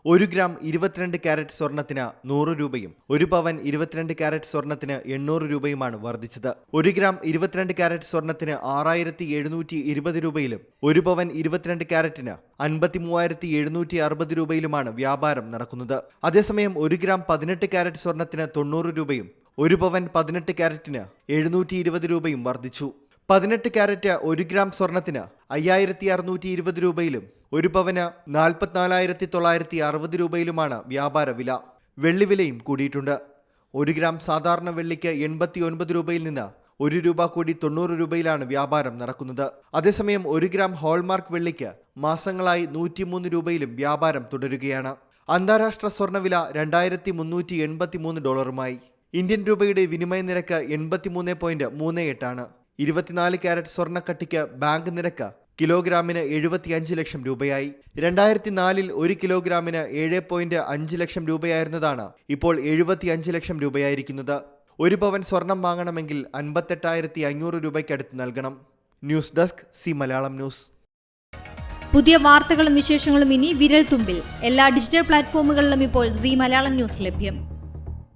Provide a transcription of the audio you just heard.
1 gram 22 carrot സ്വർണത്തിന് 100 രൂപയും 1 പവൻ 22 carrot സ്വർണത്തിന് 800 രൂപയുമാണ് വർദ്ധിച്ചത്. 1 ഗ്രാം 22 കാരറ്റ് സ്വർണത്തിന് 6720 രൂപയിലും 1 പവൻ 22 കാരറ്റിന് 53,760 രൂപയിലുമാണ് വ്യാപാരം നടക്കുന്നത്. അതേസമയം 1 ഗ്രാം 18 കാരറ്റ് സ്വർണത്തിന് 90 രൂപയും 1 പവൻ 18 കാരറ്റിന് 720 രൂപയും വർദ്ധിച്ചു. 18 കാരറ്റ് 1 ഗ്രാം സ്വർണത്തിന് 5620 രൂപയിലും 1 പവന് 44,960 രൂപയിലുമാണ് വ്യാപാര വില. വെള്ളിവിലയും കൂടിയിട്ടുണ്ട്. 1 ഗ്രാം സാധാരണ വെള്ളിക്ക് 89 രൂപയിൽ നിന്ന് 1 രൂപ കൂടി 90 രൂപയിലാണ് വ്യാപാരം നടക്കുന്നത്. അതേസമയം 1 ഗ്രാം ഹോൾമാർക്ക് വെള്ളിക്ക് മാസങ്ങളായി 103 രൂപയിലും വ്യാപാരം തുടരുകയാണ്. അന്താരാഷ്ട്ര സ്വർണ്ണവില $2,383. ഇന്ത്യൻ രൂപയുടെ വിനിമയ നിരക്ക് 83.38 ആണ്. 24 കാരറ്റ് സ്വർണ്ണക്കട്ടിക്ക് ബാങ്ക് നിരക്ക് കിലോഗ്രാമിന് 75 ലക്ഷം രൂപയായി. 2004 1 കിലോഗ്രാമിന് 7.5 ലക്ഷം രൂപയായിരുന്നതാണ് ഇപ്പോൾ 75 ലക്ഷം രൂപയായിരിക്കുന്നത്. 1 പവൻ സ്വർണം വാങ്ങണമെങ്കിൽ 58,500 രൂപയ്ക്കടുത്ത് നൽകണം. News desk C Malayalam news. പുതിയ വാർത്തകളും വിശേഷങ്ങളും ഇനി വിരൽ തുമ്പിൽ. എല്ലാ ഡിജിറ്റൽ പ്ലാറ്റ്ഫോമുകളിലും ഇപ്പോൾ സി മലയാളം ന്യൂസ് ലഭ്യം.